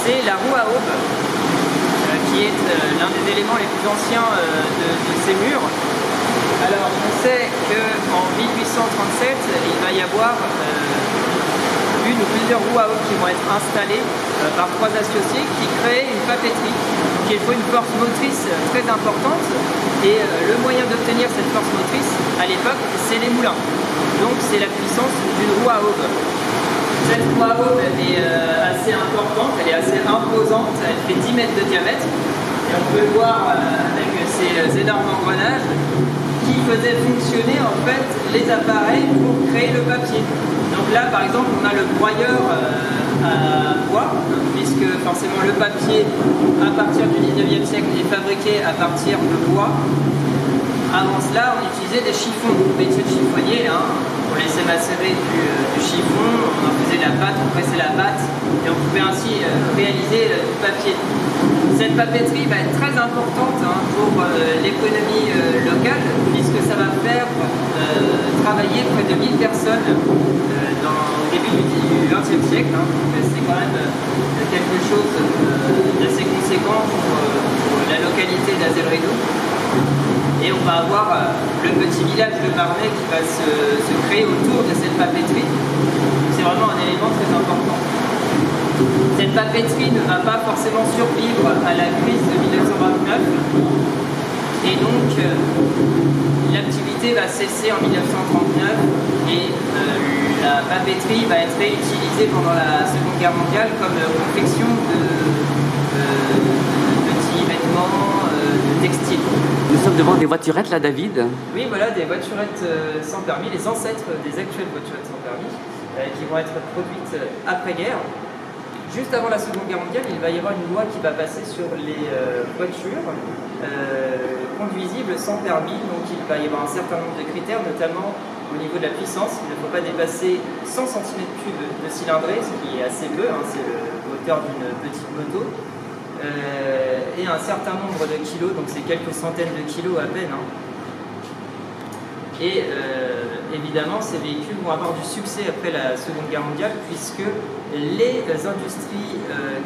c'est la roue à aube, qui est l'un des éléments les plus anciens de ces murs. Alors on sait qu'en 1837, il va y avoir une ou plusieurs roues à aube qui vont être installées par 3 associés qui créent une papeterie. Donc il faut une force motrice très importante et le moyen d'obtenir cette force motrice à l'époque, c'est les moulins. Donc c'est la puissance d'une roue à aube. Cette roue à aube est assez importante, elle est assez imposante, elle fait 10 mètres de diamètre et on peut le voir avec ces énormes engrenages qui faisaient fonctionner en fait les appareils pour créer le papier. Donc là par exemple on a le broyeur à bois, puisque forcément le papier à partir du 19e siècle est fabriqué à partir de bois. Avant cela on utilisait des chiffons, on métier de chiffonnier, on laissait macérer du chiffon, on en faisait la pâte, on pressait la pâte et on pouvait ainsi réaliser du papier. Cette papeterie va être très importante pour l'économie locale, puisque ça va faire travailler près de 1000 personnes au début du XXe siècle. C'est quand même quelque chose d'assez conséquent pour la localité d'Azelredo. Et on va avoir le petit village de Marnay qui va se créer autour de cette papeterie. C'est vraiment un élément très important. Cette papeterie ne va pas forcément survivre à la crise de 1929 et donc l'activité va cesser en 1939 et la papeterie va être réutilisée pendant la Seconde Guerre mondiale comme confection de petits vêtements, de textiles. Nous sommes devant des voiturettes là, David? Oui, voilà, des voiturettes sans permis, les ancêtres des actuelles voiturettes sans permis, qui vont être produites après-guerre. Juste avant la Seconde Guerre mondiale, il va y avoir une loi qui va passer sur les voitures conduisibles sans permis. Donc il va y avoir un certain nombre de critères, notamment au niveau de la puissance. Il ne faut pas dépasser 100 cm3 de cylindrée, ce qui est assez peu, c'est le moteur d'une petite moto. Et un certain nombre de kilos, donc c'est quelques centaines de kilos à peine. Et évidemment, ces véhicules vont avoir du succès après la Seconde Guerre mondiale, puisque les industries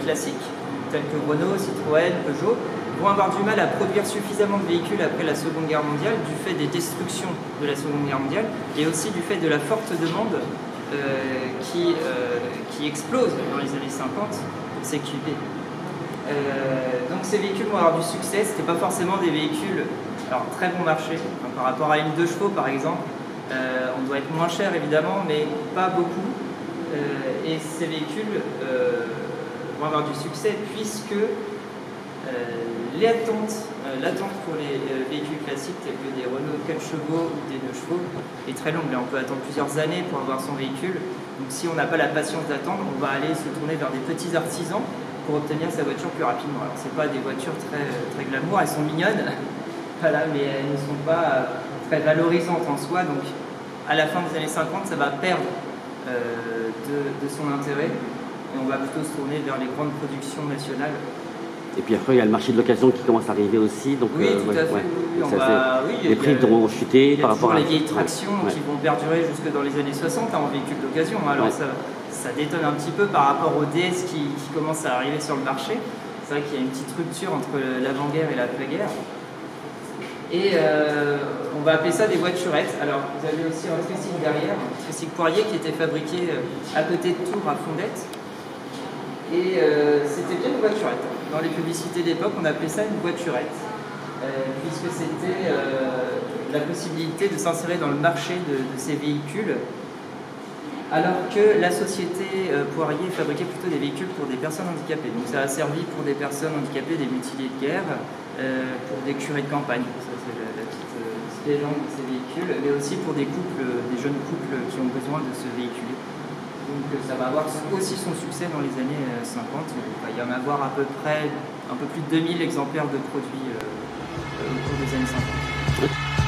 classiques, telles que Renault, Citroën, Peugeot, vont avoir du mal à produire suffisamment de véhicules après la Seconde Guerre mondiale, du fait des destructions de la Seconde Guerre mondiale, et aussi du fait de la forte demande qui explose dans les années 50 pour s'équiper. Donc ces véhicules vont avoir du succès. C'était pas forcément des véhicules très bon marché par rapport à une 2 chevaux par exemple. On doit être moins cher évidemment, mais pas beaucoup. Et ces véhicules vont avoir du succès puisque l'attente pour les véhicules classiques tels que des Renault 4 chevaux ou des 2 chevaux est très longue. Là, on peut attendre plusieurs années pour avoir son véhicule. Donc si on n'a pas la patience d'attendre, on va aller se tourner vers des petits artisans pour obtenir sa voiture plus rapidement. Alors c'est pas des voitures très glamour, elles sont mignonnes, voilà, mais elles ne sont pas très valorisantes en soi, donc à la fin des années 50 ça va perdre de son intérêt et on va plutôt se tourner vers les grandes productions nationales. Et puis après il y a le marché de l'occasion qui commence à arriver aussi, donc oui, tout à fait. Les prix vont chuter par rapport à... Il y a toujours les vieilles tractions qui vont perdurer jusque dans les années 60 en véhicule d'occasion, alors ça détonne un petit peu par rapport au DS qui commence à arriver sur le marché. C'est vrai qu'il y a une petite rupture entre l'avant-guerre et l'après-guerre. Et on va appeler ça des voiturettes. Alors vous avez aussi un tricycle derrière, un tricycle Poirier qui était fabriqué à côté de Tours à Fondette. Et c'était bien une voiturette. Dans les publicités d'époque, on appelait ça une voiturette, puisque c'était la possibilité de s'insérer dans le marché de ces véhicules. Alors que la société Poirier fabriquait plutôt des véhicules pour des personnes handicapées. Donc ça a servi pour des personnes handicapées, des mutilés de guerre, pour des curés de campagne. Ça c'est la petite légende de ces véhicules, mais aussi pour des couples, des jeunes couples qui ont besoin de se véhiculer. Donc ça va avoir aussi son succès dans les années 50. Il va y en avoir à peu près un peu plus de 2000 exemplaires de produits au cours des années 50.